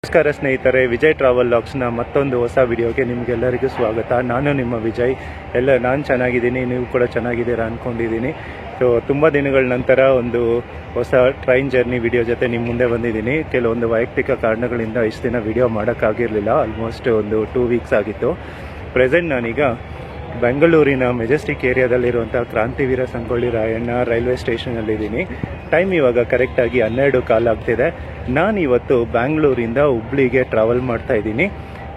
ನಮಸ್ಕಾರ ಸ್ನೇಹಿತರೆ, ವಿಜಯ್ ಟ್ರಾವೆಲ್ ಲಾಗ್ಸ್ನ ಮತ್ತೊಂದು ಹೊಸ ವಿಡಿಯೋಗೆ ನಿಮಗೆಲ್ಲರಿಗೂ ಸ್ವಾಗತ. ನಾನು ನಿಮ್ಮ ವಿಜಯ್. ನಾನು ಚೆನ್ನಾಗಿದ್ದೀನಿ, ನೀವು ಕೂಡ ಚೆನ್ನಾಗಿದ್ದೀರಾ ಅಂದ್ಕೊಂಡಿದ್ದೀನಿ. ಸೊ ತುಂಬ ದಿನಗಳ ನಂತರ ಒಂದು ಹೊಸ ಟ್ರೈನ್ ಜರ್ನಿ ವಿಡಿಯೋ ಜೊತೆ ನಿಮ್ಮ ಮುಂದೆ ಬಂದಿದ್ದೀನಿ. ಕೆಲವೊಂದು ವೈಯಕ್ತಿಕ ಕಾರಣಗಳಿಂದ ಇಷ್ಟು ದಿನ ವಿಡಿಯೋ ಮಾಡೋಕ್ಕಾಗಿರಲಿಲ್ಲ. ಆಲ್ಮೋಸ್ಟ್ ಒಂದು 2 ವೀಕ್ಸ್ ಆಗಿತ್ತು. ಪ್ರೆಸೆಂಟ್ ನಾನೀಗ ಬೆಂಗಳೂರಿನ ಮೆಜೆಸ್ಟಿಕ್ ಏರಿಯಾದಲ್ಲಿರುವಂಥ ಕ್ರಾಂತಿವೀರ ಸಂಗೊಳ್ಳಿ ರಾಯಣ್ಣ ರೈಲ್ವೆ ಸ್ಟೇಷನಲ್ಲಿದ್ದೀನಿ. ಟೈಮ್ ಇವಾಗ ಕರೆಕ್ಟಾಗಿ 12:15 ಆಗ್ತಿದೆ. ನಾನಿವತ್ತು ಬ್ಯಾಂಗ್ಳೂರಿಂದ ಹುಬ್ಳಿಗೆ ಟ್ರಾವೆಲ್ ಮಾಡ್ತಾ ಇದ್ದೀನಿ.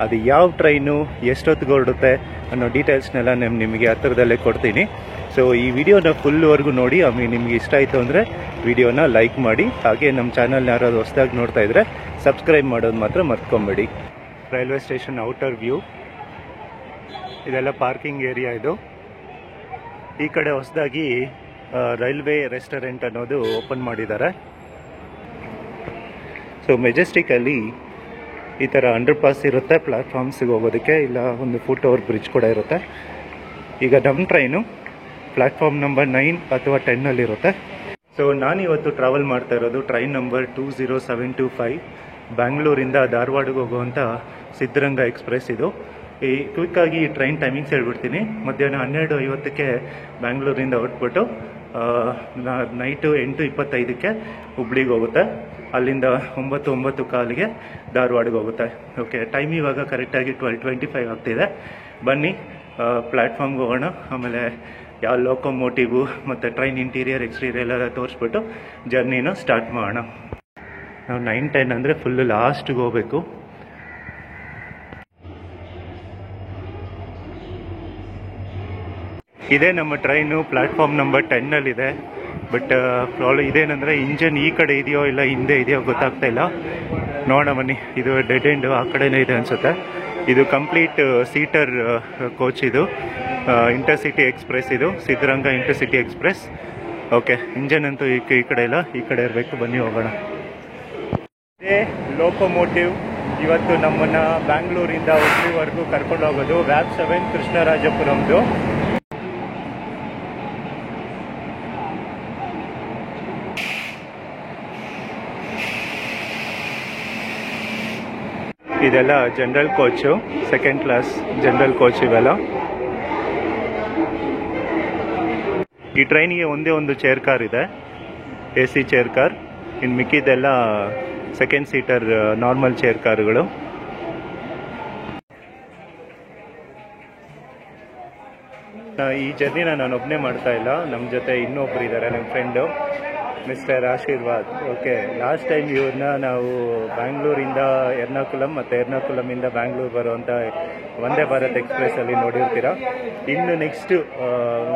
ಅದು ಯಾವ ಟ್ರೈನು, ಎಷ್ಟೊತ್ತಿಗೆ ಹೊರಡುತ್ತೆ ಅನ್ನೋ ಡೀಟೇಲ್ಸ್ನೆಲ್ಲ ನಿಮಗೆ ಹತ್ತಿರದಲ್ಲೇ ಕೊಡ್ತೀನಿ. ಸೊ ಈ ವಿಡಿಯೋನ ಫುಲ್ವರೆಗೂ ನೋಡಿ. ಆಮೇಲೆ ನಿಮಗೆ ಇಷ್ಟ ಆಯಿತು ಅಂದರೆ ವಿಡಿಯೋನ ಲೈಕ್ ಮಾಡಿ. ಹಾಗೆ ನಮ್ಮ ಚಾನಲ್ನ ಯಾರಾದ್ರು ಹೊಸದಾಗಿ ನೋಡ್ತಾ ಇದ್ದರೆ ಸಬ್ಸ್ಕ್ರೈಬ್ ಮಾಡೋದು ಮಾತ್ರ ಮರ್ತ್ಕೊಂಬೇಡಿ. ರೈಲ್ವೆ ಸ್ಟೇಷನ್ ಔಟರ್ ವ್ಯೂ, ಇದೆಲ್ಲ ಪಾರ್ಕಿಂಗ್ ಏರಿಯಾ. ಇದು ಈ ಕಡೆ ಹೊಸದಾಗಿ ರೈಲ್ವೆ ರೆಸ್ಟೋರೆಂಟ್ ಅನ್ನೋದು ಓಪನ್ ಮಾಡಿದ್ದಾರೆ. ಸೊ ಮೆಜೆಸ್ಟಿಕಲ್ಲಿ ಈ ಥರ ಅಂಡರ್ ಪಾಸ್ ಇರುತ್ತೆ ಪ್ಲ್ಯಾಟ್ಫಾರ್ಮ್ಸಿಗೆ ಹೋಗೋದಕ್ಕೆ, ಇಲ್ಲ ಒಂದು ಫುಟ್ ಓವರ್ ಬ್ರಿಡ್ಜ್ ಕೂಡ ಇರುತ್ತೆ. ಈಗ ನಮ್ಮ ಟ್ರೈನು ಪ್ಲ್ಯಾಟ್ಫಾರ್ಮ್ ನಂಬರ್ 9 ಅಥವಾ 10ನಲ್ಲಿರುತ್ತೆ. ಸೊ ನಾನಿವತ್ತು ಟ್ರಾವೆಲ್ ಮಾಡ್ತಾ ಇರೋದು ಟ್ರೈನ್ ನಂಬರ್ 20725, ಬ್ಯಾಂಗ್ಳೂರಿಂದ ಧಾರವಾಡಕ್ಕೆ ಹೋಗುವಂಥ ಸಿದ್ಧಗಂಗಾ ಎಕ್ಸ್ಪ್ರೆಸ್. ಇದು ಈ ಕ್ವಿಕ್ಕಾಗಿ ಈ ಟ್ರೈನ್ ಟೈಮಿಂಗ್ಸ್ ಹೇಳ್ಬಿಡ್ತೀನಿ. ಮಧ್ಯಾಹ್ನ 12:50ಕ್ಕೆ ಬ್ಯಾಂಗ್ಳೂರಿಂದ ಹೊರಟ್ಬಿಟ್ಟು ನೈಟು 8:25ಕ್ಕೆ ಹುಬ್ಳಿಗೆ ಹೋಗುತ್ತೆ. ಅಲ್ಲಿಂದ 9:15ಗೆ ಧಾರವಾಡಗೆ ಹೋಗುತ್ತೆ. ಓಕೆ, ಟೈಮ್ ಇವಾಗ ಕರೆಕ್ಟಾಗಿ 12:25 ಆಗ್ತಿದೆ. ಬನ್ನಿ ಪ್ಲ್ಯಾಟ್ಫಾರ್ಮ್ಗೆ ಹೋಗೋಣ. ಆಮೇಲೆ ಯಾವ ಲೋಕೋಮೋಟಿವು ಮತ್ತು ಟ್ರೈನ್ ಇಂಟೀರಿಯರ್ ಎಕ್ಸ್ಟೀರಿಯರ್ ಎಲ್ಲ ತೋರಿಸ್ಬಿಟ್ಟು ಜರ್ನಿನ ಸ್ಟಾರ್ಟ್ ಮಾಡೋಣ. ನಾವು 9-10 ಅಂದರೆ ಫುಲ್ಲು ಲಾಸ್ಟಿಗೆ ಹೋಗಬೇಕು. ಇದೇ ನಮ್ಮ ಟ್ರೈನು ಪ್ಲ್ಯಾಟ್ಫಾರ್ಮ್ ನಂಬರ್ 10ನಲ್ಲಿದೆ. ಬಟ್ ಪ್ರಾಬ್ಲಮ್ ಇದೇನೆಂದರೆ ಇಂಜನ್ ಈ ಕಡೆ ಇದೆಯೋ ಇಲ್ಲ ಹಿಂದೆ ಇದೆಯೋ ಗೊತ್ತಾಗ್ತಾ ಇಲ್ಲ. ನೋಡೋಣ ಬನ್ನಿ. ಇದು ಡೆಡ್ ಎಂಡು ಆ ಕಡೆನೇ ಇದೆ ಅನಿಸುತ್ತೆ. ಇದು ಕಂಪ್ಲೀಟ್ ಸೀಟರ್ ಕೋಚ್. ಇದು ಇಂಟರ್ಸಿಟಿ ಎಕ್ಸ್ಪ್ರೆಸ್. ಇದು Siddaganga intercity express. Okay, engine ಅಂತೂ ಈ ಕಡೆ ಇಲ್ಲ, ಈ ಕಡೆ ಇರಬೇಕು. ಬನ್ನಿ ಹೋಗೋಣ. ಇದೇ ಲೋಕೋಮೋಟಿವ್ ಇವತ್ತು ನಮ್ಮನ್ನು ಬ್ಯಾಂಗ್ಳೂರಿಂದ ಹುಬ್ಳಿವರೆಗೂ ಕರ್ಕೊಂಡು ಹೋಗೋದು. ವ್ಯಾಪ್ 7 ಕೃಷ್ಣರಾಜಪುರಂದು. ಇದೆಲ್ಲ general coach, second class general coach ಇವೆಲ್ಲ. ಈ ಟ್ರೈನಿಗೆ ಒಂದೇ ಒಂದು ಚೇರ್ ಕಾರ್ ಇದೆ, AC ಚೇರ್ ಕಾರ್. ಇನ್ನು ಮಿಕ್ಕಿದೆಲ್ಲ ಸೆಕೆಂಡ್ ಸೀಟರ್ ನಾರ್ಮಲ್ ಚೇರ್ ಕಾರುಗಳು. ಈ ಜರ್ನಿನ ನಾನು ಒಬ್ಬನೇ ಮಾಡ್ತಾ ಇಲ್ಲ, ನಮ್ಮ ಜೊತೆ ಇನ್ನೊಬ್ರು ಇದ್ದಾರೆ, ನಮ್ಮ friend mister Aashirvaad. Okay, last time ಇವ್ರನ್ನ ನಾವು ಬ್ಯಾಂಗ್ಳೂರಿಂದ ಎರ್ನಾಕುಲಂ ಮತ್ತು ಎರ್ನಾಕುಲಮಿಂದ ಬ್ಯಾಂಗ್ಳೂರು ಬರುವಂಥ ವಂದೇ ಭಾರತ್ ಎಕ್ಸ್ಪ್ರೆಸ್ಸಲ್ಲಿ ನೋಡಿರ್ತೀರ. ಇನ್ನು ನೆಕ್ಸ್ಟ್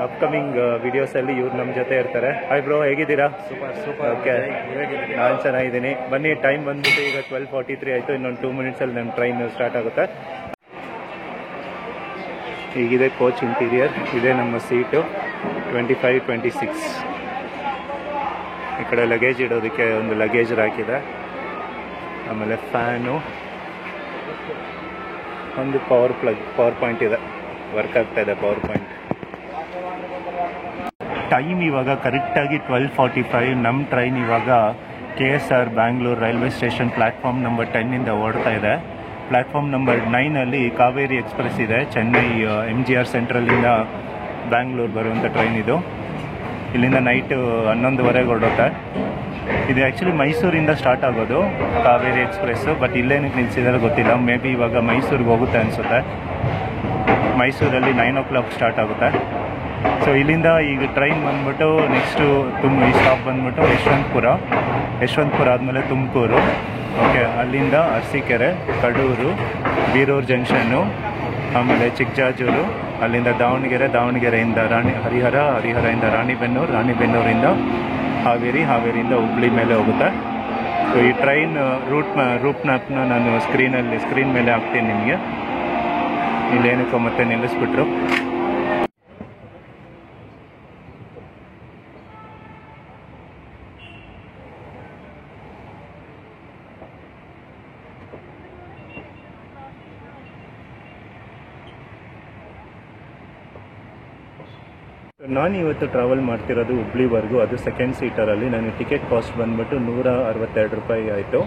ಅಪ್ಕಮಿಂಗ್ ವಿಡಿಯೋಸಲ್ಲಿ ಇವ್ರು ನಮ್ಮ ಜೊತೆ ಇರ್ತಾರೆ. ಹಾಯ್ ಬ್ರೋ, ಹೇಗಿದ್ದೀರಾ? ಸೂಪರ್. ಓಕೆ, ನಾನು ಚೆನ್ನಾಗಿದ್ದೀನಿ. ಬನ್ನಿ, ಟೈಮ್ ಬಂದ್ಬಿಟ್ಟು ಈಗ 12:43 ಆಯಿತು. ಇನ್ನೊಂದು 2 ಮಿನಿಟ್ಸಲ್ಲಿ ನಮ್ಮ ಟ್ರೈನ್ ಸ್ಟಾರ್ಟ್ ಆಗುತ್ತೆ. ಈಗಿದೆ ಕೋಚ್ ಇಂಟೀರಿಯರ್. ಇದೇ ನಮ್ಮ ಸೀಟು 25-26. ಈ ಕಡೆ ಲಗೇಜ್ ಇಡೋದಕ್ಕೆ ಒಂದು ಲಗೇಜ್ ಹಾಕಿದೆ. ಆಮೇಲೆ ಫ್ಯಾನು, ಒಂದು ಪವರ್ ಪಾಯಿಂಟ್ ಇದೆ, ವರ್ಕ್ ಆಗ್ತಾ ಇದೆ ಪವರ್ ಪಾಯಿಂಟ್. ಟೈಮ್ ಇವಾಗ ಕರೆಕ್ಟಾಗಿ 12:45. ನಮ್ಮ ಟ್ರೈನ್ ಇವಾಗ KSR Bangalore railway station platform number 10ಇಂದ ಓಡ್ತಾ ಇದೆ. ಪ್ಲ್ಯಾಟ್ಫಾರ್ಮ್ ನಂಬರ್ 9ಅಲ್ಲಿ ಕಾವೇರಿ ಎಕ್ಸ್ಪ್ರೆಸ್ ಇದೆ. ಚೆನ್ನೈ MGR ಸೆಂಟ್ರಲ್ಲಿಂದ ಬ್ಯಾಂಗ್ಳೂರು ಬರುವಂಥ ಟ್ರೈನ್ ಇದು. ಇಲ್ಲಿಂದ ನೈಟು 11:15 ಹೊರಡುತ್ತೆ. ಇದು ಆ್ಯಕ್ಚುಲಿ ಮೈಸೂರಿಂದ ಸ್ಟಾರ್ಟ್ ಆಗೋದು ಕಾವೇರಿ ಎಕ್ಸ್ಪ್ರೆಸ್ಸು. ಬಟ್ ಇಲ್ಲೇನಕ್ಕೆ ನಿಲ್ಸಿದಾರೆ ಗೊತ್ತಿಲ್ಲ. ಮೇ ಬಿ ಇವಾಗ ಮೈಸೂರಿಗೆ ಹೋಗುತ್ತೆ ಅನಿಸುತ್ತೆ. ಮೈಸೂರಲ್ಲಿ 9 o'clock ಸ್ಟಾರ್ಟ್ ಆಗುತ್ತೆ. ಸೊ ಇಲ್ಲಿಂದ ಈಗ ಟ್ರೈನ್ ಬಂದ್ಬಿಟ್ಟು ನೆಕ್ಸ್ಟು ಈ ಸ್ಟಾಪ್ ಬಂದ್ಬಿಟ್ಟು ಯಶವಂತಪುರ ಆದಮೇಲೆ ತುಮಕೂರು. ಓಕೆ, ಅಲ್ಲಿಂದ ಅರಸೀಕೆರೆ, ಕಡೂರು, ಬೀರೂರು ಜಂಕ್ಷನ್ನು, ಆಮೇಲೆ ಚಿಕ್ಕಜಾಜೂರು, ಅಲ್ಲಿಂದ ದಾವಣಗೆರೆಯಿಂದ ಹರಿಹರದಿಂದ ರಾಣಿಬೆನ್ನೂರಿಂದ ಹಾವೇರಿಯಿಂದ ಹುಬ್ಳಿ ಮೇಲೆ ಹೋಗುತ್ತೆ. ಸೊ ಈ ಟ್ರೈನ್ ರೂಟ್ ಮ್ಯಾಪ್ನ ನಾನು ಸ್ಕ್ರೀನ್ ಮೇಲೆ ಹಾಕ್ತೀನಿ ನಿಮಗೆ. ಇಲ್ಲೇನಕ್ಕೋ ಮತ್ತೆ ನಿಲ್ಲಿಸ್ಬಿಟ್ರು. ನಾನು ಇವತ್ತು ಟ್ರಾವೆಲ್ ಮಾಡ್ತಿರೋದು ಹುಬ್ಳಿವರೆಗೂ. ಅದು ಸೆಕೆಂಡ್ ಸೀಟರಲ್ಲಿ. ನನ್ನ ಟಿಕೆಟ್ ಕಾಸ್ಟ್ ಬಂದ್ಬಿಟ್ಟು 162 ರೂಪಾಯಿ ಆಯಿತು.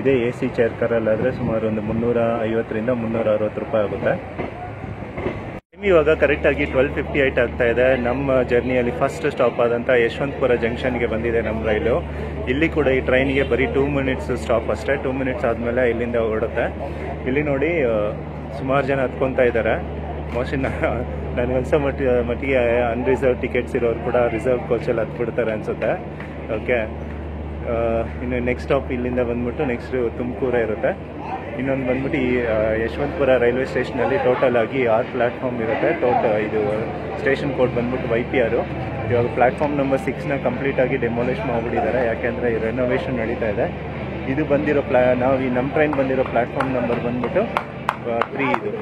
ಇದೇ AC ಚೇರ್ ಕಾರಲ್ಲಾದರೆ ಸುಮಾರು ಒಂದು 350ರಿಂದ 360 ರೂಪಾಯಿ ಆಗುತ್ತೆ. ಇವಾಗ ಕರೆಕ್ಟಾಗಿ 12:58 ಆಗ್ತಾ ಇದೆ. ನಮ್ಮ ಜರ್ನಿಯಲ್ಲಿ ಫಸ್ಟ್ ಸ್ಟಾಪ್ ಆದಂಥ ಯಶವಂತಪುರ ಜಂಕ್ಷನ್ಗೆ ಬಂದಿದೆ ನಮ್ಮ ರೈಲು. ಇಲ್ಲಿ ಕೂಡ ಈ ಟ್ರೈನಿಗೆ ಬರೀ 2 ಮಿನಿಟ್ಸ್ ಸ್ಟಾಪ್ ಅಷ್ಟೇ. 2 ಮಿನಿಟ್ಸ್ ಆದಮೇಲೆ ಇಲ್ಲಿಂದ ಓಡುತ್ತೆ. ಇಲ್ಲಿ ನೋಡಿ ಸುಮಾರು ಜನ ಹತ್ಕೊತಾ ಇದ್ದಾರೆ. ಮೋಸ್ಟ್ಲಿ ನನಗನ್ಸೋ ಮಟ್ಟಿಗೆ ಅನ್ರಿಸರ್ವ್ ಟಿಕೆಟ್ಸ್ ಇರೋರು ಕೂಡ ರಿಸರ್ವ್ ಕೋಚಲ್ಲಿ ಹತ್ಬಿಡ್ತಾರೆ ಅನಿಸುತ್ತೆ. ಓಕೆ, ಇನ್ನು ನೆಕ್ಸ್ಟ್ ಸ್ಟಾಪ್ ಇಲ್ಲಿಂದ ಬಂದ್ಬಿಟ್ಟು ನೆಕ್ಸ್ಟ್ ತುಮಕೂರೇ ಇರುತ್ತೆ. ಇನ್ನೊಂದು ಬಂದ್ಬಿಟ್ಟು ಈ ಯಶವಂತಪುರ ರೈಲ್ವೆ ಸ್ಟೇಷನಲ್ಲಿ ಟೋಟಲ್ ಆಗಿ 6 ಪ್ಲ್ಯಾಟ್ಫಾರ್ಮ್ ಇರುತ್ತೆ. ಇದು ಸ್ಟೇಷನ್ ಕೋಡ್ ಬಂದ್ಬಿಟ್ಟು YPR. ಇವಾಗ ಪ್ಲ್ಯಾಟ್ಫಾರ್ಮ್ ನಂಬರ್ 6ನ ಕಂಪ್ಲೀಟಾಗಿ ಡೆಮೋಲಿಷ್ ಮಾಡಿಬಿಟ್ಟಿದ್ದಾರೆ, ಯಾಕೆಂದರೆ ಈ ರೆನೋವೇಷನ್ ನಡೀತಾ ಇದೆ. ಇದು ಬಂದಿರೋ ನಮ್ಮ ಟ್ರೈನ್ ಬಂದಿರೋ ಪ್ಲ್ಯಾಟ್ಫಾರ್ಮ್ ನಂಬರ್ ಬಂದ್ಬಿಟ್ಟು 3 ಇದು.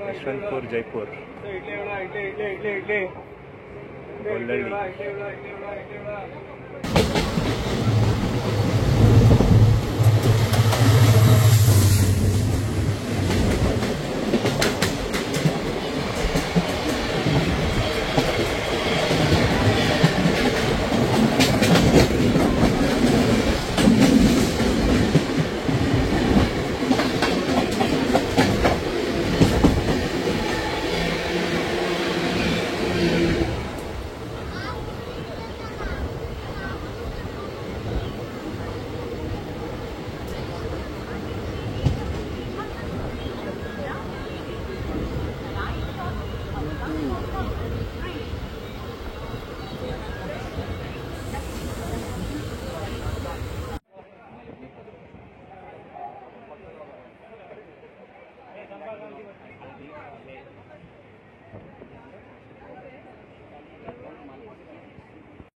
ಯಶವಂತಪುರ ಜೈಪುರ್ ಒಳ್ಳಳ್ಳಿ.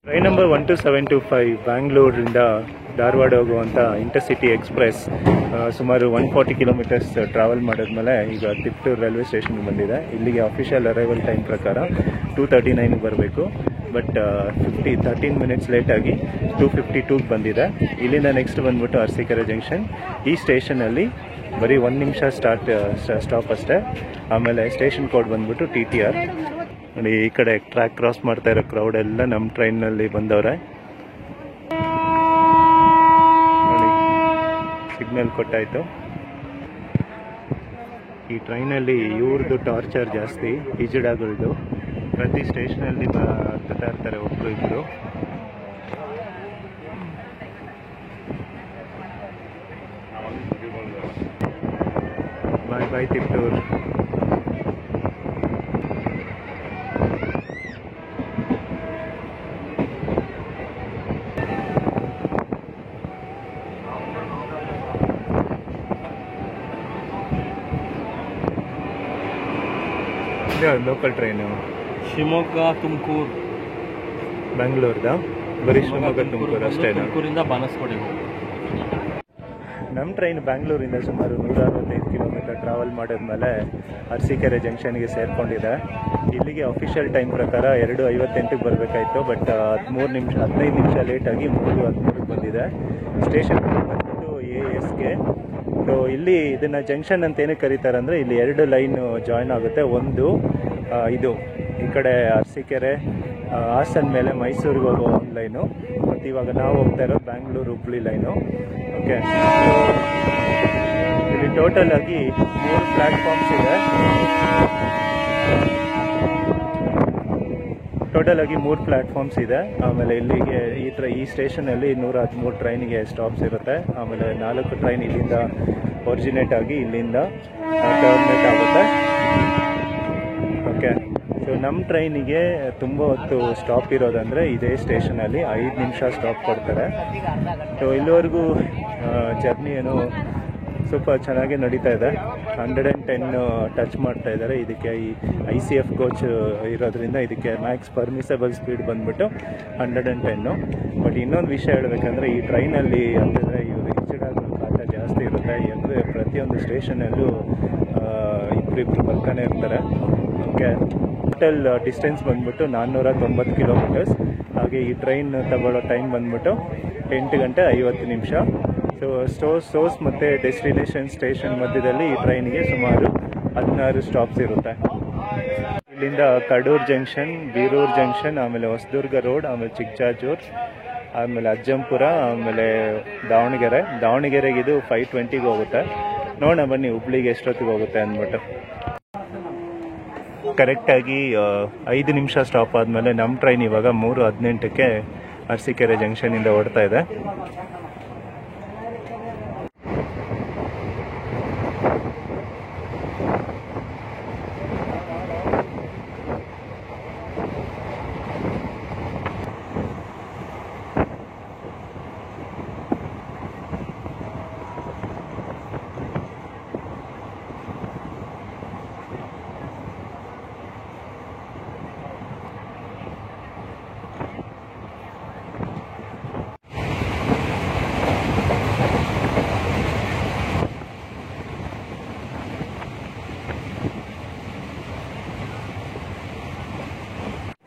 ಟ್ರೈನ್ ನಂಬರ್ 12725 ಬ್ಯಾಂಗ್ಳೂರಿಂದ ಧಾರವಾಡ ಹೋಗುವಂಥ ಇಂಟರ್ಸಿಟಿ ಎಕ್ಸ್ಪ್ರೆಸ್ ಸುಮಾರು 140 ಕಿಲೋಮೀಟರ್ಸ್ ಟ್ರಾವೆಲ್ ಮಾಡಿದ್ಮೇಲೆ ಈಗ ತಿಪ್ಟೂರು ರೈಲ್ವೆ ಸ್ಟೇಷನ್ಗೆ ಬಂದಿದೆ. ಇಲ್ಲಿಗೆ ಅಫಿಷಿಯಲ್ ಅರೈವಲ್ ಟೈಮ್ ಪ್ರಕಾರ 2:39ಗೆ ಬರಬೇಕು. ಬಟ್ 13 ಮಿನಿಟ್ಸ್ ಲೇಟಾಗಿ 2:52ಗೆ ಬಂದಿದೆ. ಇಲ್ಲಿಂದ ನೆಕ್ಸ್ಟ್ ಬಂದ್ಬಿಟ್ಟು ಅರಸೀಕೆರೆ ಜಂಕ್ಷನ್. ಈ ಸ್ಟೇಷನಲ್ಲಿ ಬರೀ 1 ನಿಮಿಷ ಸ್ಟಾಪ್ ಅಷ್ಟೇ. ಆಮೇಲೆ ಸ್ಟೇಷನ್ ಕೋಡ್ ಬಂದ್ಬಿಟ್ಟು TTR. ನೋಡಿ, ಈ ಕಡೆ ಟ್ರ್ಯಾಕ್ ಕ್ರಾಸ್ ಮಾಡ್ತಾ ಇರೋ ಕ್ರೌಡ್ ಎಲ್ಲ ನಮ್ಮ ಟ್ರೈನ್ನಲ್ಲಿ ಬಂದವ್ರೆ. ನೋಡಿ, ಸಿಗ್ನಲ್ ಕೊಟ್ಟಾಯಿತು. ಈ ಟ್ರೈನಲ್ಲಿ ಇವ್ರದ್ದು ಟಾರ್ಚರ್ ಜಾಸ್ತಿ, ಹಿಜಡಾಗಳ್ದು. ಪ್ರತಿ ಸ್ಟೇಷನಲ್ಲಿ ಹತ್ತಾ ಇರ್ತಾರೆ ಒಬ್ಬರು ಇಬ್ಬರು. ಬಾಯ್ ಬಾಯ್ ತಿಪ್ಟೂರ್. ಲೋಕಲ್ ಟ್ರೈನು ಶಿವಮೊಗ್ಗ ತುಮಕೂರು ಬೆಂಗಳೂರ್ದ ಬರೀ ಶಿವಮೊಗ್ಗ ತುಮಕೂರು ಅಷ್ಟೇ. ತುಮಕೂರಿಂದ ಬಾನಸವಾಡಿ. ನಮ್ಮ ಟ್ರೈನ್ ಬ್ಯಾಂಗ್ಳೂರಿಂದ ಸುಮಾರು 165 ಕಿಲೋಮೀಟರ್ ಟ್ರಾವೆಲ್ ಮಾಡಿದ್ಮೇಲೆ ಅರಸೀಕೆರೆ ಜಂಕ್ಷನ್ಗೆ ಸೇರಿಕೊಂಡಿದೆ. ಇಲ್ಲಿಗೆ ಅಫಿಷಿಯಲ್ ಟೈಮ್ ಪ್ರಕಾರ 2:58ಗೆ ಬರಬೇಕಾಯಿತು. ಬಟ್ 15 ನಿಮಿಷ ಲೇಟಾಗಿ 3:13ಗೆ ಬಂದಿದೆ. ಸ್ಟೇಷನ್ ಬಂದ್ಬಿಟ್ಟು ASಗೆ. ಸೊ ಇಲ್ಲಿ ಇದನ್ನು ಜಂಕ್ಷನ್ ಅಂತ ಏನಕ್ಕೆ ಕರೀತಾರೆ ಅಂದರೆ ಇಲ್ಲಿ 2 ಲೈನು ಜಾಯ್ನ್ ಆಗುತ್ತೆ. ಒಂದು ಇದು ಈ ಕಡೆ ಅರಸೀಕೆರೆ ಹಾಸನ ಮೇಲೆ ಮೈಸೂರಿಗೆ ಹೋಗೋ ಒಂದು ಲೈನು, ಮತ್ತು ಇವಾಗ ನಾವು ಹೋಗ್ತಾ ಇರೋ ಬ್ಯಾಂಗ್ಳೂರು ಹುಬ್ಳಿ ಲೈನು. ಓಕೆ, ಇಲ್ಲಿ ಟೋಟಲ್ ಆಗಿ 3 ಪ್ಲ್ಯಾಟ್ಫಾರ್ಮ್ಸ್ ಇದೆ. ಆಮೇಲೆ ಇಲ್ಲಿಗೆ ಈ ಸ್ಟೇಷನಲ್ಲಿ 113 ಟ್ರೈನಿಗೆ ಸ್ಟಾಪ್ಸ್ ಇರುತ್ತೆ. ಆಮೇಲೆ 4 ಟ್ರೈನ್ ಇಲ್ಲಿಂದ ಒರಿಜಿನೇಟ್ ಆಗಿ ಇಲ್ಲಿಂದ ಟರ್ಮಿನೇಟ್ ಆಗುತ್ತೆ. ಓಕೆ, ಸೊ ನಮ್ಮ ಟ್ರೈನಿಗೆ ತುಂಬ ಹೊತ್ತು ಸ್ಟಾಪ್ ಇರೋದಂದರೆ ಇದೇ ಸ್ಟೇಷನಲ್ಲಿ 5 ನಿಮಿಷ ಸ್ಟಾಪ್ ಕೊಡ್ತಾರೆ. ಸೊ ಇಲ್ಲಿವರೆಗೂ ಜರ್ನಿ ಏನು ಸ್ವಲ್ಪ ಚೆನ್ನಾಗಿ ನಡೀತಾ ಇದೆ. 110 ಟಚ್ ಮಾಡ್ತಾ ಇದ್ದಾರೆ. ಇದಕ್ಕೆ ಈ ICF ಕೋಚ್ ಇರೋದ್ರಿಂದ ಇದಕ್ಕೆ ಮ್ಯಾಕ್ಸ್ ಪರ್ಮಿಸಬಲ್ ಸ್ಪೀಡ್ ಬಂದ್ಬಿಟ್ಟು 110. ಬಟ್ ಇನ್ನೊಂದು ವಿಷಯ ಹೇಳಬೇಕಂದ್ರೆ ಈ ಟ್ರೈನಲ್ಲಿ ಅಂತಂದರೆ ಇವರು ಹಿಜಡಾಗಳ ಕಾಟ ಜಾಸ್ತಿ ಇರುತ್ತೆ. ಪ್ರತಿಯೊಂದು ಸ್ಟೇಷನಲ್ಲೂ ಇಬ್ಬರಿಬ್ರು ಬರ್ತಾನೆ ಇರ್ತಾರೆ. ಓಕೆ, ಟೋಟಲ್ ಡಿಸ್ಟೆನ್ಸ್ ಬಂದ್ಬಿಟ್ಟು 490 ಕಿಲೋಮೀಟರ್ಸ್. ಹಾಗೆ ಈ ಟ್ರೈನ್ ತಗೊಳ್ಳೋ ಟೈಮ್ ಬಂದ್ಬಿಟ್ಟು 8 ಗಂಟೆ 50 ನಿಮಿಷ. ಸೊ ಸೋರ್ಸ್ ಮತ್ತು ಡೆಸ್ಟಿನೇಷನ್ ಸ್ಟೇಷನ್ ಮಧ್ಯದಲ್ಲಿ ಈ ಟ್ರೈನ್ಗೆ ಸುಮಾರು 16 ಸ್ಟಾಪ್ಸ್ ಇರುತ್ತೆ. ಇಲ್ಲಿಂದ ಕಡೂರು ಜಂಕ್ಷನ್, ಬೀರೂರು ಜಂಕ್ಷನ್, ಆಮೇಲೆ ಹೊಸದುರ್ಗ ರೋಡ್, ಆಮೇಲೆ ಚಿಕ್ಕಜಾಜೂರು, ಆಮೇಲೆ ಅಜ್ಜಂಪುರ, ಆಮೇಲೆ ದಾವಣಗೆರೆಗೆ ಇದು 5:20ಗೆ ಹೋಗುತ್ತೆ. ನೋಡೋಣ ಬನ್ನಿ ಹುಬ್ಳಿಗೆ ಎಷ್ಟೊತ್ತಿಗೆ ಹೋಗುತ್ತೆ ಅಂದ್ಬಿಟ್ಟು. ಕರೆಕ್ಟಾಗಿ 5 ನಿಮಿಷ ಸ್ಟಾಪ್ ಆದಮೇಲೆ ನಮ್ಮ ಟ್ರೈನ್ ಇವಾಗ 3:18ಕ್ಕೆ ಅರಸೀಕೆರೆ ಜಂಕ್ಷನಿಂದ ಹೊರಡ್ತಾ ಇದೆ.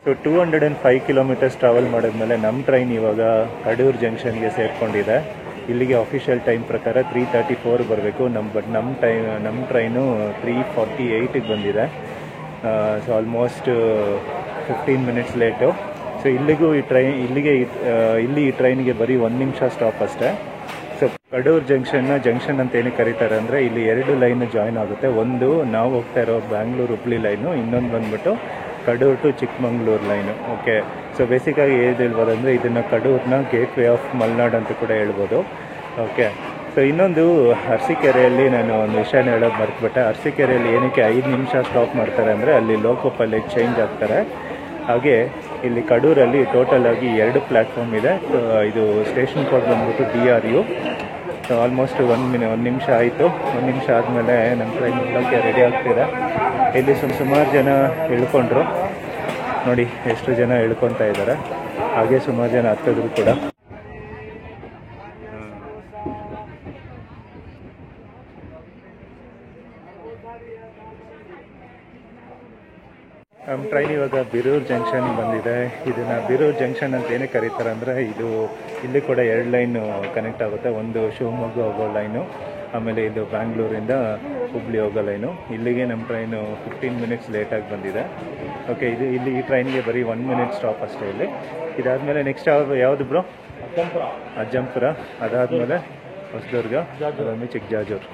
ಸೊ 205 ಕಿಲೋಮೀಟರ್ಸ್ ಟ್ರಾವೆಲ್ ಮಾಡಿದ್ಮೇಲೆ ನಮ್ಮ ಟ್ರೈನ್ ಇವಾಗ ಕಡೂರು ಜಂಕ್ಷನ್ಗೆ ಸೇರಿಕೊಂಡಿದೆ. ಇಲ್ಲಿಗೆ ಅಫಿಷಿಯಲ್ ಟೈಮ್ ಪ್ರಕಾರ 3:34 ಬರಬೇಕು. ನಮ್ಮ ಟ್ರೈನು 3:48ಗೆ ಬಂದಿದೆ. So almost 15 minutes late. So ಇಲ್ಲಿ ಈ ಟ್ರೈನಿಗೆ ಬರೀ 1 ನಿಮಿಷ ಸ್ಟಾಪ್ ಅಷ್ಟೇ. ಸೊ ಕಡೂರು ಜಂಕ್ಷನ್ ಅಂತ ಏನಕ್ಕೆ ಕರೀತಾರೆ ಅಂದರೆ ಇಲ್ಲಿ 2 ಲೈನ್ ಜಾಯ್ನ್ ಆಗುತ್ತೆ. ಒಂದು ನಾವು ಹೋಗ್ತಾ ಇರೋ ಬ್ಯಾಂಗ್ಳೂರು ಹುಬ್ಳಿ ಲೈನು, ಇನ್ನೊಂದು ಬಂದ್ಬಿಟ್ಟು Kadur to Chikmagalur line. Okay, so ಬೇಸಿಕಾಗಿ ಏನು ಹೇಳ್ಬೋದು ಅಂದರೆ ಇದನ್ನು ಕಡೂರನ್ನ ಗೇಟ್ ವೇ ಆಫ್ ಮಲ್ನಾಡ್ ಅಂತ ಕೂಡ ಹೇಳ್ಬೋದು. ಓಕೆ, ಸೊ ಇನ್ನೊಂದು ಅರಸೀಕೆರೆಯಲ್ಲಿ ನಾನು ಒಂದು ವಿಷಯನ ಹೇಳೋದು ಮರೆತುಬಿಟ್ಟೆ. ಅರಸೀಕೆರೆಯಲ್ಲಿ ಏನಕ್ಕೆ 5 ನಿಮಿಷ ಸ್ಟಾಪ್ ಮಾಡ್ತಾರೆ ಅಂದರೆ ಅಲ್ಲಿ ಲೋಕೋ ಪೈಲಟ್ ಚೇಂಜ್ ಆಗ್ತಾರೆ. ಹಾಗೆ ಇಲ್ಲಿ ಕಡೂರಲ್ಲಿ ಟೋಟಲ್ ಆಗಿ 2 ಪ್ಲ್ಯಾಟ್ಫಾರ್ಮ್ ಇದೆ. ಇದು ಸ್ಟೇಷನ್ ಕೋಡ್ ಬಂದ್ಬಿಟ್ಟು DRU. ಸೊ ಆಲ್ಮೋಸ್ಟ್ 1 ನಿಮಿಷ ಆಯಿತು. 1 ನಿಮಿಷ ಆದಮೇಲೆ ನಮ್ಮ ಟ್ರೈನ್ ಹೋಗೋಕ್ಕೆ ರೆಡಿ ಆಗ್ತಿದೆ. ಇಲ್ಲಿ ಸುಮಾರು ಜನ ಇಳ್ಕೊಂಡ್ರು ನೋಡಿ, ಎಷ್ಟು ಜನ ಇಳ್ಕೊತಾ ಇದ್ದಾರೆ. ಹಾಗೆ ಸುಮಾರು ಜನ ಹತ್ತಿದ್ರು ಕೂಡ. ನಮ್ಮ ಟ್ರೈನ್ ಇವಾಗ ಬೀರೂರು ಜಂಕ್ಷನ್ ಬಂದಿದೆ. ಇದನ್ನು ಬೀರೂರು ಜಂಕ್ಷನ್ ಅಂತ ಏನಕ್ಕೆ ಕರೀತಾರೆ ಅಂದರೆ ಇಲ್ಲಿ ಕೂಡ 2 ಲೈನ್ ಕನೆಕ್ಟ್ ಆಗುತ್ತೆ. ಒಂದು ಶಿವಮೊಗ್ಗ ಹೋಗೋ ಲೈನು, ಆಮೇಲೆ ಇದು ಬ್ಯಾಂಗ್ಳೂರಿಂದ ಹುಬ್ಳಿ ಹೋಗೋ ಲೈನು. ಇಲ್ಲಿಗೆ ನಮ್ಮ ಟ್ರೈನು 15 ಮಿನಿಟ್ಸ್ ಲೇಟಾಗಿ ಬಂದಿದೆ. ಓಕೆ, ಇಲ್ಲಿ ಈ ಟ್ರೈನ್ಗೆ ಬರೀ 1 ಮಿನಿಟ್ ಸ್ಟಾಪ್ ಅಷ್ಟೇ ಇಲ್ಲಿ. ಇದಾದಮೇಲೆ ನೆಕ್ಸ್ಟ್ ಯಾವುದು ಬ್ರೋ? ಅಜ್ಜಂಪುರ, ಅದಾದಮೇಲೆ ಹೊಸದುರ್ಗ, ಅದಾದಮೇಲೆ ಚಿಕ್ಕಜಾಜೂರು.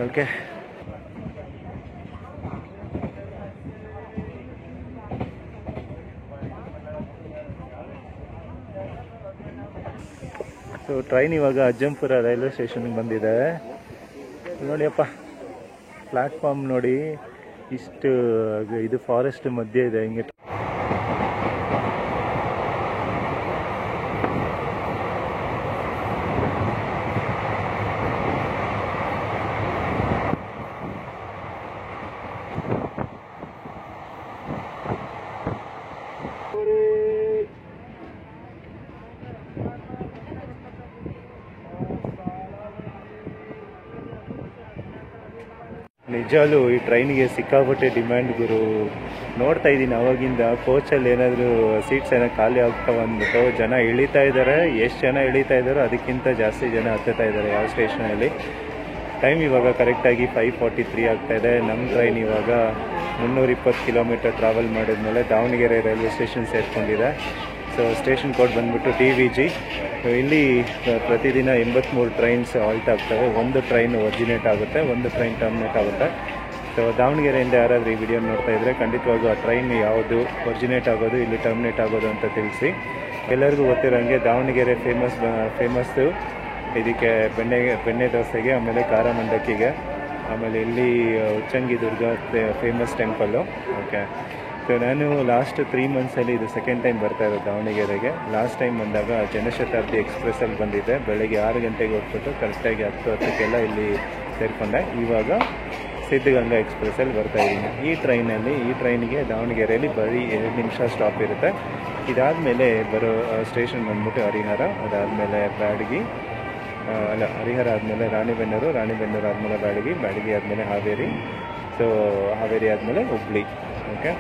ಓಕೆ, ಸೊ ಟ್ರೈನ್ ಇವಾಗ ಅಜ್ಜಂಪುರ ರೈಲ್ವೆ ಸ್ಟೇಷನ್ಗೆ ಬಂದಿದೆ. ನೋಡಿಯಪ್ಪ, ಪ್ಲ್ಯಾಟ್ಫಾರ್ಮ್ ನೋಡಿ, ಇಷ್ಟು ಇದು ಫಾರೆಸ್ಟ್ ಮಧ್ಯೆ ಇದೆ. ಹಿಂಗೆ ನಿಜಾಲು ಈ ಟ್ರೈನಿಗೆ ಸಿಕ್ಕಾಪಟ್ಟೆ ಡಿಮ್ಯಾಂಡ್ ಗುರು. ನೋಡ್ತಾ ಇದ್ದೀನಿ ಅವಾಗಿಂದ ಕೋಚಲ್ಲಿ ಏನಾದರೂ ಸೀಟ್ಸ್ ಏನೋ ಖಾಲಿ ಆಗ್ತಾವ ಅಂದ್ಬಿಟ್ಟು ಜನ ಇಳಿತಾ ಇದ್ದಾರೆ. ಎಷ್ಟು ಜನ ಇಳಿತಾ ಇದ್ದಾರೋ ಅದಕ್ಕಿಂತ ಜಾಸ್ತಿ ಜನ ಹತ್ತುತ್ತಾ ಇದ್ದಾರೆ ಯಾವ ಸ್ಟೇಷನಲ್ಲಿ. ಟೈಮ್ ಇವಾಗ ಕರೆಕ್ಟಾಗಿ 5:43 ಆಗ್ತಾಯಿದೆ. ನಮ್ಮ ಟ್ರೈನ್ ಇವಾಗ 320 ಕಿಲೋಮೀಟರ್ ಟ್ರಾವೆಲ್ ಮಾಡಿದ್ಮೇಲೆ ದಾವಣಗೆರೆ ರೈಲ್ವೆ ಸ್ಟೇಷನ್ ಸೇರಿಕೊಂಡಿದೆ. ಸೊ ಸ್ಟೇಷನ್ ಕೋಡ್ ಬಂದ್ಬಿಟ್ಟು DVG. ಇಲ್ಲಿ ಪ್ರತಿದಿನ 83 ಟ್ರೈನ್ಸ್ ಹಾಲ್ಟ್ ಆಗ್ತವೆ. ಒಂದು ಟ್ರೈನ್ ಒರಿಜಿನೇಟ್ ಆಗುತ್ತೆ, ಒಂದು ಟ್ರೈನ್ ಟರ್ಮಿನೇಟ್ ಆಗುತ್ತೆ. ಸೊ ದಾವಣಗೆರೆಯಿಂದ ಯಾರಾದರೂ ಈ ವಿಡಿಯೋ ನೋಡ್ತಾ ಇದ್ದರೆ ಖಂಡಿತವಾಗೂ ಆ ಟ್ರೈನ್ ಯಾವುದು ಒರಿಜಿನೇಟ್ ಆಗೋದು, ಇಲ್ಲಿ ಟರ್ಮಿನೇಟ್ ಆಗೋದು ಅಂತ ತಿಳಿಸಿ. ಎಲ್ಲರಿಗೂ ಗೊತ್ತಿರೋಂಗೆ ದಾವಣಗೆರೆ ಫೇಮಸ್ಸು ಇದಕ್ಕೆ ಬೆಣ್ಣೆ ದೋಸೆಗೆ, ಆಮೇಲೆ ಖಾರ ಮಂಡಕ್ಕಿಗೆ, ಆಮೇಲೆ ಇಲ್ಲಿ ಉಚ್ಚಂಗಿ ದುರ್ಗ ಫೇಮಸ್ ಟೆಂಪಲ್ಲು. ಓಕೆ, ಸೊ ನಾನು ಲಾಸ್ಟ್ 3 ಮಂತ್ಸಲ್ಲಿ ಇದು ಸೆಕೆಂಡ್ ಟೈಮ್ ಬರ್ತಾ ಇರೋದು ದಾವಣಗೆರೆಗೆ. ಲಾಸ್ಟ್ ಟೈಮ್ ಬಂದಾಗ ಜನಶತಾಬ್ದಿ ಎಕ್ಸ್ಪ್ರೆಸ್ಸಲ್ಲಿ ಬಂದಿದ್ದೆ. ಬೆಳಗ್ಗೆ 6 ಗಂಟೆಗೆ ಹೋಗ್ಬಿಟ್ಟು ಕರೆಕ್ಟಾಗಿ 10:10ಕ್ಕೆಲ್ಲ ಇಲ್ಲಿ ಸೇರಿಕೊಂಡೆ. ಇವಾಗ ಸಿದ್ಧಗಂಗಾ ಎಕ್ಸ್ಪ್ರೆಸ್ಸಲ್ಲಿ ಬರ್ತಾಯಿದ್ದೀನಿ. ಈ ಟ್ರೈನಿಗೆ ದಾವಣಗೆರೆಯಲ್ಲಿ ಬರೀ 2 ನಿಮಿಷ ಸ್ಟಾಪ್ ಇರುತ್ತೆ. ಇದಾದಮೇಲೆ ಬರೋ ಸ್ಟೇಷನ್ ಬಂದ್ಬಿಟ್ಟು ಹರಿಹರ, ಅದಾದಮೇಲೆ ಬ್ಯಾಡಗಿ, ಹರಿಹರ ಆದಮೇಲೆ ರಾಣಿಬೆನ್ನೂರು ಆದಮೇಲೆ ಬ್ಯಾಡಗಿ ಆದಮೇಲೆ ಹಾವೇರಿ. ಸೊ ಹಾವೇರಿ ಆದಮೇಲೆ ಹುಬ್ಳಿ. ಓಕೆ,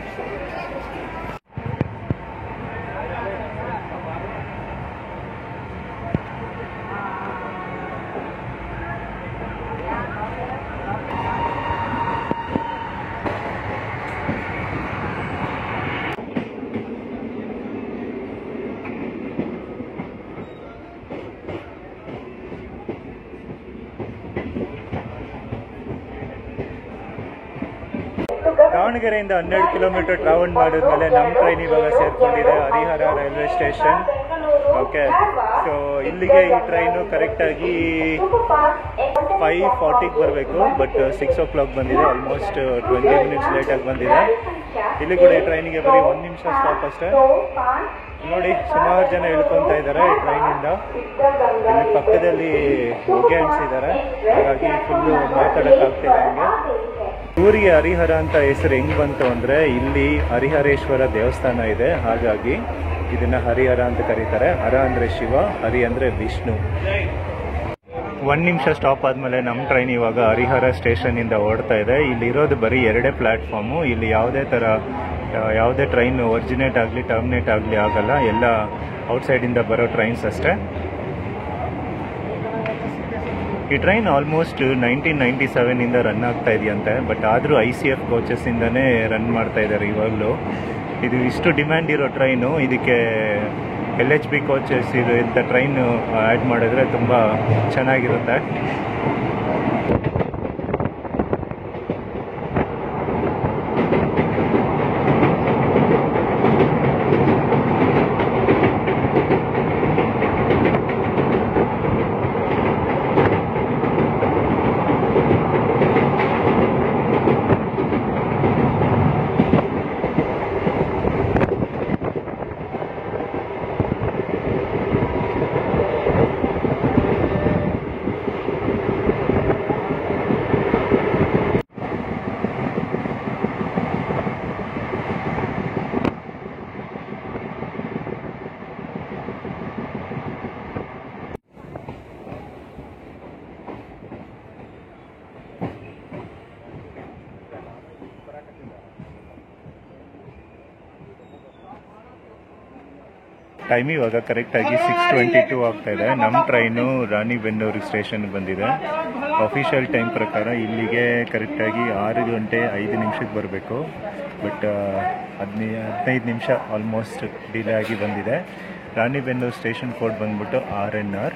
ದಾವಣಗೆರೆಯಿಂದ 12 ಕಿಲೋಮೀಟರ್ ಟ್ರಾವೆಲ್ ಮಾಡಿದ್ಮೇಲೆ ನಮ್ಮ ಟ್ರೈನ್ ಇವಾಗ ಸೇರ್ಕೊಂಡಿದೆ Harihar railway station. Okay, so ಇಲ್ಲಿಗೆ ಈ ಟ್ರೈನು ಕರೆಕ್ಟಾಗಿ 5:40ಗೆ ಬರಬೇಕು, ಬಟ್ 6 o'clock ಬಂದಿದೆ. ಆಲ್ಮೋಸ್ಟ್ 20 ಮಿನಿಟ್ಸ್ ಲೇಟಾಗಿ ಬಂದಿದೆ. ಇಲ್ಲಿ ಕೂಡ ಈ ಟ್ರೈನಿಗೆ ಬರೀ 1 ನಿಮಿಷ ಸ್ಟಾಪ್ ಅಷ್ಟೇ. ನೋಡಿ, ಸುಮಾರು ಜನ ಇಳ್ಕೊತಾ ಇದ್ದಾರೆ ಈ ಟ್ರೈನಿಂದ. ಇಲ್ಲಿ ಪಕ್ಕದಲ್ಲಿ ಹೊಗೆ ಅಂಟಿಸಿದ್ದಾರೆ, ಹಾಗಾಗಿ ಫುಲ್ಲು ಮಾತಾಡೋಕ್ಕಾಗ್ತಿದೆ ಹಂಗೆ. ಊರಿಗೆ ಹರಿಹರ ಅಂತ ಹೆಸರು ಹೆಂಗೆ ಬಂತು ಅಂದರೆ, ಇಲ್ಲಿ ಹರಿಹರೇಶ್ವರ ದೇವಸ್ಥಾನ ಇದೆ, ಹಾಗಾಗಿ ಇದನ್ನು ಹರಿಹರ ಅಂತ ಕರೀತಾರೆ. ಹರ ಅಂದರೆ ಶಿವ, ಹರಿ ಅಂದರೆ ವಿಷ್ಣು. 1 ನಿಮಿಷ ಸ್ಟಾಪ್ ಆದಮೇಲೆ ನಮ್ಮ ಟ್ರೈನ್ ಇವಾಗ ಹರಿಹರ ಸ್ಟೇಷನಿಂದ ಓಡ್ತಾ ಇದೆ. ಇಲ್ಲಿರೋದು ಬರೀ 2 ಪ್ಲ್ಯಾಟ್ಫಾರ್ಮು. ಇಲ್ಲಿ ಯಾವುದೇ ಟ್ರೈನ್ ಒರಿಜಿನೇಟ್ ಆಗಲಿ ಟರ್ಮಿನೇಟ್ ಆಗಲಿ ಆಗಲ್ಲ, ಎಲ್ಲ ಔಟ್ಸೈಡಿಂದ ಬರೋ ಟ್ರೈನ್ಸ್ ಅಷ್ಟೇ. ಈ ಟ್ರೈನ್ ಆಲ್ಮೋಸ್ಟ್ 1997ಇಂದ ರನ್ ಆಗ್ತಾ ಇದೆಯಂತೆ, ಬಟ್ ಆದರೂ ICF ಕೋಚಸ್ಸಿಂದನೇ ರನ್ ಮಾಡ್ತಾ ಇದ್ದಾರೆ ಇವಾಗಲೂ. ಇದು ಇಷ್ಟು ಡಿಮ್ಯಾಂಡ್ ಇರೋ ಟ್ರೈನು, ಇದಕ್ಕೆ LHB ಕೋಚಸ್ ಇಂಥ ಟ್ರೈನು ಆ್ಯಡ್ ಮಾಡಿದ್ರೆ ತುಂಬ ಚೆನ್ನಾಗಿರುತ್ತೆ. ಟೈಮ್ ಇವಾಗ ಕರೆಕ್ಟಾಗಿ 6:22 ಆಗ್ತಾ ಇದೆ. ನಮ್ಮ ಟ್ರೈನು ರಾಣಿಬೆನ್ನೂರು ಸ್ಟೇಷನ್ಗೆ ಬಂದಿದೆ. ಅಫಿಷಿಯಲ್ ಟೈಮ್ ಪ್ರಕಾರ ಇಲ್ಲಿಗೆ ಕರೆಕ್ಟಾಗಿ 6 ಗಂಟೆ 5 ನಿಮಿಷಕ್ಕೆ ಬರಬೇಕು, ಬಟ್ 15 ನಿಮಿಷ ಆಲ್ಮೋಸ್ಟ್ ಡಿಲೇ ಆಗಿ ಬಂದಿದೆ. ರಾಣಿಬೆನ್ನೂರು ಸ್ಟೇಷನ್ ಕೋಡ್ ಬಂದ್ಬಿಟ್ಟು RNR.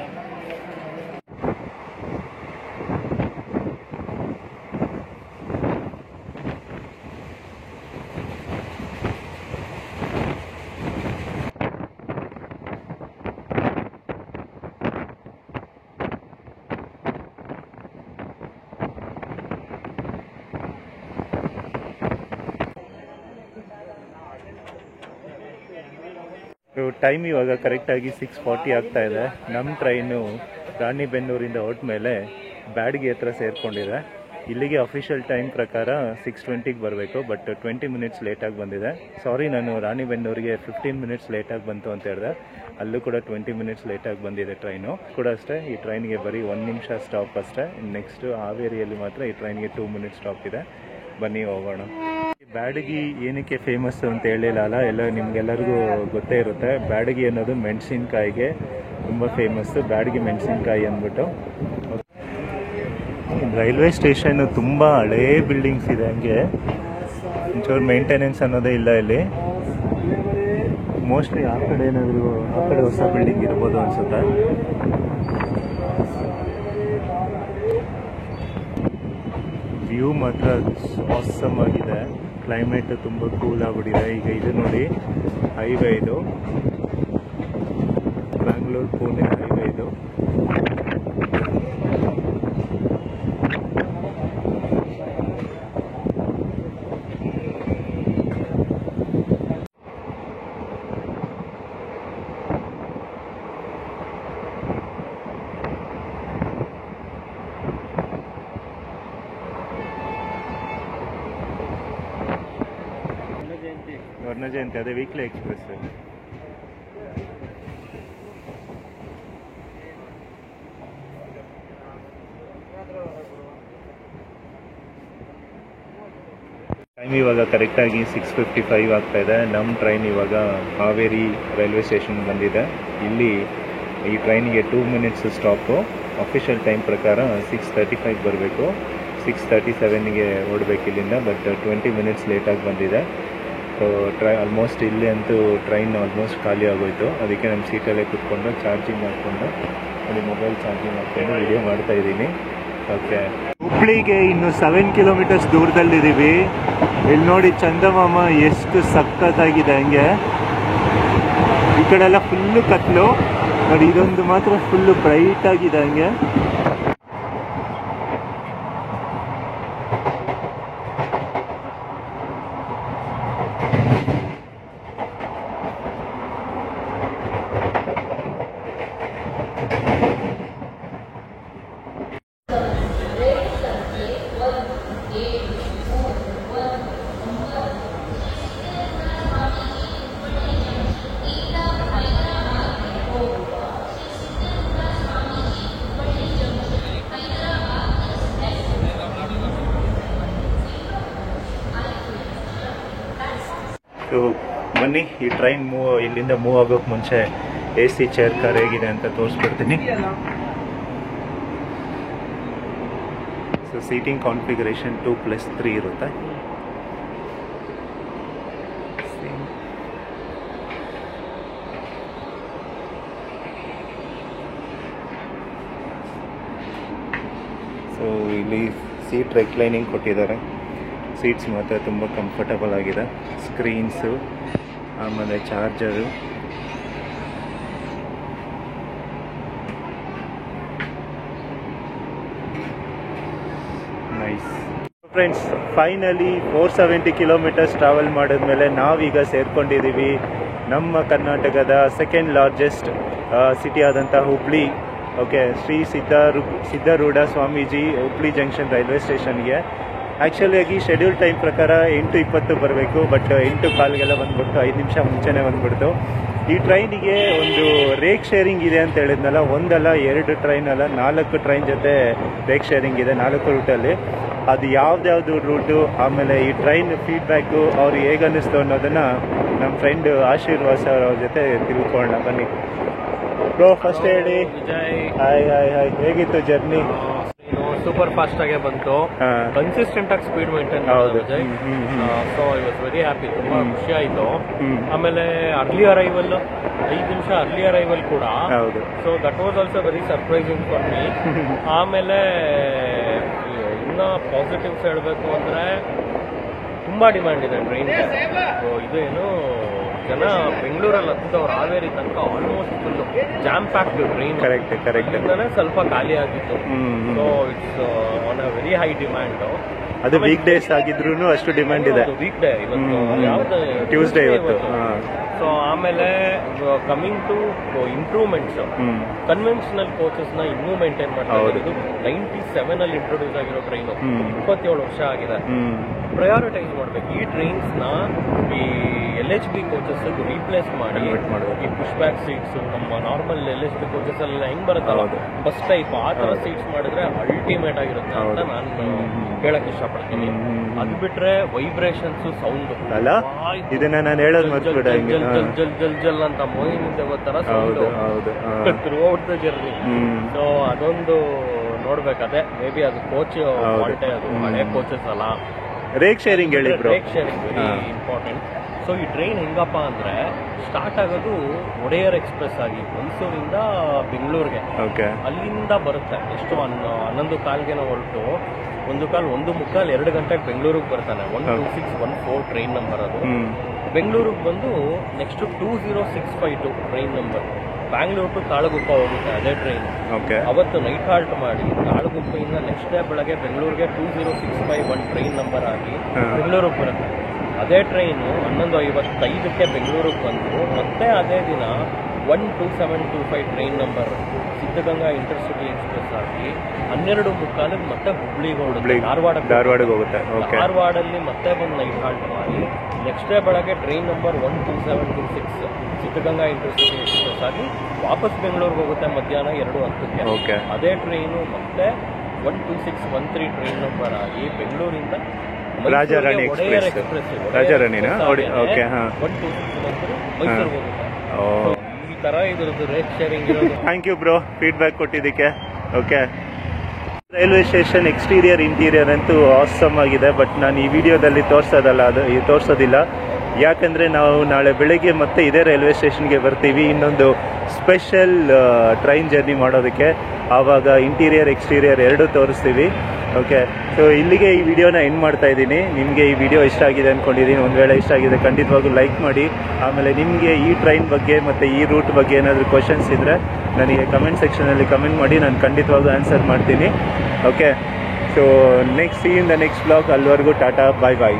ಟೈಮ್ ಇವಾಗ ಕರೆಕ್ಟಾಗಿ 6:40 ಆಗ್ತಾ ಇದೆ. ನಮ್ಮ ಟ್ರೈನು ರಾಣಿಬೆನ್ನೂರಿಂದ ಹೊರಟ ಮೇಲೆ ಬ್ಯಾಡಗಿ ಹತ್ರ ಸೇರಿಕೊಂಡಿದೆ. ಇಲ್ಲಿಗೆ ಅಫಿಷಿಯಲ್ ಟೈಮ್ ಪ್ರಕಾರ 6:20ಗೆ ಬರಬೇಕು, ಬಟ್ 20 ಮಿನಿಟ್ಸ್ ಲೇಟಾಗಿ ಬಂದಿದೆ. ಸಾರಿ, ನಾನು ರಾಣಿಬೆನ್ನೂರಿಗೆ 15 ಮಿನಿಟ್ಸ್ ಲೇಟಾಗಿ ಬಂತು ಅಂತ ಹೇಳಿದೆ. ಅಲ್ಲೂ ಕೂಡ 20 ಮಿನಿಟ್ಸ್ ಲೇಟಾಗಿ ಬಂದಿದೆ ಟ್ರೈನು ಕೂಡ ಅಷ್ಟೇ. ಈ ಟ್ರೈನಿಗೆ ಬರೀ 1 ನಿಮಿಷ ಸ್ಟಾಪ್ ಅಷ್ಟೇ. ನೆಕ್ಸ್ಟ್ ಹಾವೇರಿಯಲ್ಲಿ ಮಾತ್ರ ಈ ಟ್ರೈನಿಗೆ 2 ಮಿನಿಟ್ಸ್ ಸ್ಟಾಪ್ ಇದೆ. ಬನ್ನಿ ಹೋಗೋಣ. ಬ್ಯಾಡಗಿ ಏನಕ್ಕೆ ಫೇಮಸ್ ಅಂತ ಹೇಳಿಲ್ಲ, ನಿಮ್ಗೆಲ್ಲರಿಗೂ ಗೊತ್ತೇ ಇರುತ್ತೆ. ಬ್ಯಾಡಗಿ ಅನ್ನೋದು ಮೆಣಸಿನ್ಕಾಯಿಗೆ ತುಂಬ ಫೇಮಸ್ಸು, ಬ್ಯಾಡಗಿ ಮೆಣಸಿನ್ಕಾಯಿ ಅಂದ್ಬಿಟ್ಟು. ರೈಲ್ವೆ ಸ್ಟೇಷನ್ನು ತುಂಬ ಹಳೇ ಬಿಲ್ಡಿಂಗ್ಸ್ ಇದೆ, ಹಂಗೆ ಒಂಚೂರು ಮೇಂಟೆನೆನ್ಸ್ ಅನ್ನೋದೇ ಇಲ್ಲ ಇಲ್ಲಿ. ಮೋಸ್ಟ್ಲಿ ಆ ಕಡೆ ಹೊಸ ಬಿಲ್ಡಿಂಗ್ ಇರ್ಬೋದು ಅನ್ಸುತ್ತೆ. ವ್ಯೂ ಮಾತ್ರ ಆಸಮ್ ಆಗಿದೆ. ಕ್ಲೈಮೇಟ್ ತುಂಬ ಕೂಲ್ ಆಗಿಬಿಟ್ಟಿದೆ. ಈಗ ಇದು ನೋಡಿ, ಹೈವೇ ಇದು, ಬ್ಯಾಂಗ್ಳೂರು ಪುಣೆ ಹೈವೇ ಇದು. ವರ್ಣ ಜಯಂತಿ, ಅದೇ ವೀಕ್ಲಿ ಎಕ್ಸ್ಪ್ರೆಸ್. ಟೈಮ್ ಇವಾಗ ಕರೆಕ್ಟಾಗಿ 6:55 ಆಗ್ತಾಯಿದೆ. ನಮ್ಮ ಟ್ರೈನ್ ಇವಾಗ ಹಾವೇರಿ ರೈಲ್ವೆ ಸ್ಟೇಷನ್ ಬಂದಿದೆ. ಇಲ್ಲಿ ಈ ಟ್ರೈನಿಗೆ 2 ಮಿನಿಟ್ಸ್ ಸ್ಟಾಪು. ಅಫಿಷಿಯಲ್ ಟೈಮ್ ಪ್ರಕಾರ 6:35 ಬರಬೇಕು, 6:37ಗೆ ಓಡಬೇಕು ಇಲ್ಲಿಂದ. ಬಟ್ 20 ಮಿನಿಟ್ಸ್ ಲೇಟಾಗಿ ಬಂದಿದೆ. ಸೊ ಆಲ್ಮೋಸ್ಟ್ ಇಲ್ಲಿ ಅಂತೂ ಟ್ರೈನ್ ಆಲ್ಮೋಸ್ಟ್ ಖಾಲಿ ಆಗೋಯ್ತು. ಅದಕ್ಕೆ ನಮ್ಮ ಸೀಟಲ್ಲೇ ಕೂತ್ಕೊಂಡು ಚಾರ್ಜಿಂಗ್ ಮಾಡಿಕೊಂಡು ಅಲ್ಲಿ ಮೊಬೈಲ್ ಚಾರ್ಜಿಂಗ್ ಮಾಡಿಕೊಂಡು ವಿಡಿಯೋ ಮಾಡ್ತಾಯಿದ್ದೀನಿ. ಓಕೆ, ಹುಬ್ಳಿಗೆ ಇನ್ನು 7 ಕಿಲೋಮೀಟರ್ಸ್ ದೂರದಲ್ಲಿದ್ದೀವಿ. ಇಲ್ಲಿ ನೋಡಿ ಚಂದಮಾಮ ಎಷ್ಟು ಸಖತ್ತಾಗಿದೆ. ಹಂಗೆ ಈ ಕಡೆ ಎಲ್ಲ ಫುಲ್ಲು ಕತ್ಲು ನೋಡಿ, ಇದೊಂದು ಮಾತ್ರ ಫುಲ್ಲು ಬ್ರೈಟ್ ಆಗಿದೆ. ಹಂಗೆ ಬನ್ನಿ, ಈ ಟ್ರೈನ್ ಇಲ್ಲಿಂದ ಮೂವ್ ಆಗೋಕ್ಕೆ ಮುಂಚೆ AC ಚೇರ್ ಕಾರ್ ಹೇಗಿದೆ ಅಂತ ತೋರಿಸ್ಬಿಡ್ತೀನಿ. ಸೊ ಸೀಟಿಂಗ್ ಕಾನ್ಫಿಗರೇಷನ್ 2+3 ಇರುತ್ತೆ. ಸೊ ಇಲ್ಲಿ ಸೀಟ್ ರೆಕ್ಲೈನಿಂಗ್ ಕೊಟ್ಟಿದ್ದಾರೆ. ಸೀಟ್ಸ್ ಮಾತ್ರ ತುಂಬ ಕಂಫರ್ಟಬಲ್ ಆಗಿದೆ. ಸ್ಕ್ರೀನ್ಸು, ಆಮೇಲೆ charger, nice. Friends, finally 470 kilometres travel ಮಾಡಿದ್ಮೇಲೆ ನಾವೀಗ ಸೇರ್ಕೊಂಡಿದ್ದೀವಿ ನಮ್ಮ ಕರ್ನಾಟಕದ ಸೆಕೆಂಡ್ ಲಾರ್ಜೆಸ್ಟ್ ಸಿಟಿ ಆದಂಥ Hubli. Okay, Shri Siddharoodha Swamiji Hubli junction railway ಸ್ಟೇಷನ್ಗೆ. ಆ್ಯಕ್ಚುಲಿಯಾಗಿ ಶೆಡ್ಯೂಲ್ ಟೈಮ್ ಪ್ರಕಾರ 8:20 ಬರಬೇಕು. ಬಟ್ 8:15ಗೆಲ್ಲ ಬಂದ್ಬಿಟ್ಟು 5 ನಿಮಿಷ ಮುಂಚೆನೇ ಬಂದ್ಬಿಡ್ತು. ಈ ಟ್ರೈನಿಗೆ ಒಂದು ರೇಕ್ ಶೇರಿಂಗ್ ಇದೆ ಅಂತ ಹೇಳಿದ್ನಲ್ಲ, ಒಂದಲ್ಲ 2 ಟ್ರೈನ್ ಅಲ್ಲ 4 ಟ್ರೈನ್ ಜೊತೆ ರೇಕ್ ಶೇರಿಂಗ್ ಇದೆ 4 ರೂಟಲ್ಲಿ. ಅದು ಯಾವ್ದ್ಯಾವುದು ರೂಟು, ಆಮೇಲೆ ಈ ಟ್ರೈನ್ ಫೀಡ್ಬ್ಯಾಕು ಅವ್ರು ಹೇಗೆ ಅನ್ನಿಸ್ತು ಅನ್ನೋದನ್ನು ನಮ್ಮ ಫ್ರೆಂಡ್ ಆಶೀರ್ವಾಸ್ ಅವ್ರ ಜೊತೆ ತಿಳ್ಕೊಳ್ಳೋಣ. ಬನ್ನಿ ಬ್ರೋ, ಫಸ್ಟ್ ಹೇಳಿ. ಹಾಯ್ ಹಾಯ್ ಹಾಯ್, ಹೇಗಿತ್ತು ಜರ್ನಿ? ಸೂಪರ್ ಫಾಸ್ಟ್ ಆಗೇ ಬಂತು, ಕನ್ಸಿಸ್ಟೆಂಟ್ ಆಗಿ ಸ್ಪೀಡ್ ಮೇಂಟೈನ್ ಮಾಡಿದೆ. So I was very happy, ತುಂಬಾ ಖುಷಿ ಆಯ್ತು. ಆಮೇಲೆ ಅರ್ಲಿ ಅರೈವಲ್, 5 ನಿಮಿಷ ಅರ್ಲಿ ಅರೈವಲ್ ಕೂಡ. So that was also very surprising for me. ಆಮೇಲೆ ಇನ್ನ ಪಾಸಿಟಿವ್ಸ್ ಹೇಳಬೇಕು ಅಂದ್ರೆ ತುಂಬಾ ಡಿಮ್ಯಾಂಡ್ ಇದೆ ಟ್ರೈನ್ಗೆ. ಇದು ಏನು ಜನ ಬೆಂಗಳೂರಲ್ಲಿ ಹತ್ತಿದವ್ರು ಹಾವೇರಿ ತನಕ almost full jam packed train. Correct ಸ್ವಲ್ಪ ಖಾಲಿ ಆಗಿತ್ತು. So it's on a very high demand. ಅದು ವೀಕ್ ಡೇಸ್ ಆಗಿದ್ರು ಅಷ್ಟು ಡಿಮ್ಯಾಂಡ್ ಇದೆ. ವೀಕ್ ಡೇ ಇವತ್ತು, ಯಾವ್ದು ಟ್ಯೂಸ್ಡೇ ಇವತ್ತು. ಸೊ ಆಮೇಲೆ coming to improvements, conventional coaches ನ ಇನ್ನೂ ಮೇಂಟೈನ್ ಮಾಡ್ತಾ ಇರೋದು. 97 ಅಲ್ಲಿ ಇಂಟ್ರೊಡ್ಯೂಸ್ ಆಗಿರೋ ಟ್ರೈನ್ 27 ವರ್ಷ ಆಗಿದೆ. ಪ್ರಯಾರಿಟೈಸ್ ಮಾಡ್ಬೇಕು ಈ ಟ್ರೈನ್ಸ್ ನ. ಈ LHB ಕೋಚಸ್ ರೀಪ್ಲೇಸ್ ಮಾಡಿ ಈ ಪುಷ್ ಬ್ಯಾಕ್ ಸೀಟ್ಸ್, ನಮ್ಮ ನಾರ್ಮಲ್ LHB ಕೋಚಸ್ ಎಲ್ಲ ಹೆಂಗ್ ಬರುತ್ತಲ್ಲ ಬಸ್ ಟೈಪ್, ಆ ತರ ಸೀಟ್ಸ್ ಮಾಡಿದ್ರೆ ಅಲ್ಟಿಮೇಟ್ ಆಗಿರುತ್ತೆ ಅಂತ ನಾನು ಹೇಳಕ್ ಇಷ್ಟಪಡ್ತೀನಿ. ಅದು ಬಿಟ್ರೆ ವೈಬ್ರೇಷನ್ಸ್, ಸೌಂಡ್ ಅಲ್ಲ, ಇದನ್ನ ನಾನು ಹೇಳೋದು ಮರ್ತ್ಬಿಡ, ಜಲ್ ಜಲ್ ಜಲ್ ಜಲ್ ಜಲ್ ಅಂತ ಮೋಹಿನಿಂದ ತರ sound throughout the journey. So ಅದೊಂದು ನೋಡ್ಬೇಕಾದ್ರೆ ಮೇ ಬಿ ಅದು ಕೋಚ್ ಕ್ವಾಲಿಟಿ, ಅದು ಹಳೆ ಕೋಚಸ್ ಅಲ್ಲ. ರೇಕ್ ಶೇರಿಂಗ್ ಹೇಳಿ bro. Rake sharing very important. So ಈ ಟ್ರೈನ್ ಹೆಂಗಪ್ಪ ಅಂದ್ರೆ ಸ್ಟಾರ್ಟ್ ಆಗೋದು ಒಡೆಯರ್ ಎಕ್ಸ್ಪ್ರೆಸ್ ಆಗಿ ಮೈಸೂರಿಂದ ಬೆಂಗಳೂರಿಗೆ. ಅಲ್ಲಿಂದ ಬರುತ್ತೆ. ಎಷ್ಟು 11:15ಗೆ ಹೊರಟು 1:15, 2 ಗಂಟೆಗೆ ಬೆಂಗಳೂರಿಗೆ ಬರ್ತಾನೆ. 12614 ಟ್ರೈನ್ ನಂಬರ್ ಅದು. ಬೆಂಗಳೂರಿಗೆ ಬಂದು next 20652 train number Bangalore to Talaguppa ಹೋಗುತ್ತೆ ಅದೇ ಟ್ರೈನ್. ಅವತ್ತು ನೈಟ್ ಹಾಲ್ಟ್ ಮಾಡಿ ತಾಳಗುಪ್ಪೆಯಿಂದ ನೆಕ್ಸ್ಟ್ ಡೇ ಬೆಳಗ್ಗೆ ಬೆಂಗಳೂರಿಗೆ 20651 ಟ್ರೈನ್ ನಂಬರ್ ಆಗಿ ಬೆಂಗಳೂರಿಗೆ ಬರುತ್ತೆ. ಅದೇ ಟ್ರೈನು 11:55ಕ್ಕೆ ಬೆಂಗಳೂರಿಗೆ ಬಂದು ಮತ್ತೆ ಅದೇ ದಿನ 12725 train number Siddaganga intercity express ಆಗಿ 12:45 ಮತ್ತೆ ಹುಬ್ಳಿಗೆ ಹೊರಡುತ್ತೆ. ಧಾರವಾಡಕ್ಕೆ ಹೋಗುತ್ತೆ. ಧಾರವಾಡಲ್ಲಿ ಮತ್ತೆ ಬಂದು ನೈಟ್ ಹಾಲ್ಟ್ ಮಾಡಿ ನೆಕ್ಸ್ಟ್ ಡೇ ಬೆಳಗ್ಗೆ train number 12726 Siddaganga intercity express ಆಗಿ ವಾಪಸ್ ಬೆಂಗಳೂರಿಗೆ ಹೋಗುತ್ತೆ ಮಧ್ಯಾಹ್ನ 2:10ಕ್ಕೆ. ಅದೇ ಟ್ರೈನು ಮತ್ತೆ 12613 ಟ್ರೈನ್ ನಂಬರ್ ಆಗಿ ಬೆಂಗಳೂರಿಂದ Rajarani Wadiyar express express ರಾಜಾರಾಣಿನಾ okay ಹಾಂ ಮೈಸೂರು ಹೋಗುತ್ತೆ. ಓ ಈ ತರ ಇದ್ರದ್ದು ರೇಟ್ ಶೇರಿಂಗ್ ಇರೋದು. ಥ್ಯಾಂಕ್ ಯು ಬ್ರೋ ಫೀಡ್ಬ್ಯಾಕ್ ಕೊಟ್ಟಿದ್ದಕ್ಕೆ. Okay, railway station exterior interior ಅಂತೂ ಆಸಮ್ ಆಗಿದೆ. ಬಟ್ ನಾನು ಈ ವಿಡಿಯೋದಲ್ಲಿ ತೋರಿಸೋದಿಲ್ಲ, ಯಾಕಂದರೆ ನಾವು ನಾಳೆ ಬೆಳಗ್ಗೆ ಮತ್ತೆ ಇದೇ ರೈಲ್ವೆ ಸ್ಟೇಷನ್ಗೆ ಬರ್ತೀವಿ ಇನ್ನೊಂದು ಸ್ಪೆಷಲ್ ಟ್ರೈನ್ ಜರ್ನಿ ಮಾಡೋದಕ್ಕೆ. ಆವಾಗ ಇಂಟೀರಿಯರ್ ಎಕ್ಸ್ಟೀರಿಯರ್ ಎರಡೂ ತೋರಿಸ್ತೀವಿ. ಓಕೆ, ಸೊ ಇಲ್ಲಿಗೆ ಈ ವಿಡಿಯೋನ ಎಂಡ್ ಮಾಡ್ತಾ ಇದ್ದೀನಿ. ನಿಮಗೆ ಈ ವಿಡಿಯೋ ಇಷ್ಟ ಆಗಿದೆ ಅಂದ್ಕೊಂಡಿದ್ದೀನಿ. ಒಂದು ವೇಳೆ ಇಷ್ಟ ಆಗಿದೆ ಖಂಡಿತವಾಗೂ ಲೈಕ್ ಮಾಡಿ. ಆಮೇಲೆ ನಿಮಗೆ ಈ ಟ್ರೈನ್ ಬಗ್ಗೆ ಮತ್ತು ಈ ರೂಟ್ ಬಗ್ಗೆ ಏನಾದರೂ ಕ್ವಶನ್ಸ್ ಇದ್ದರೆ ನನಗೆ ಕಮೆಂಟ್ ಸೆಕ್ಷನಲ್ಲಿ ಕಮೆಂಟ್ ಮಾಡಿ, ನಾನು ಖಂಡಿತವಾಗೂ ಆನ್ಸರ್ ಮಾಡ್ತೀನಿ. Okay, so next in the next blog. ಅಲ್ಲಿವರೆಗೂ ಟಾಟಾ, ಬಾಯ್ ಬಾಯ್.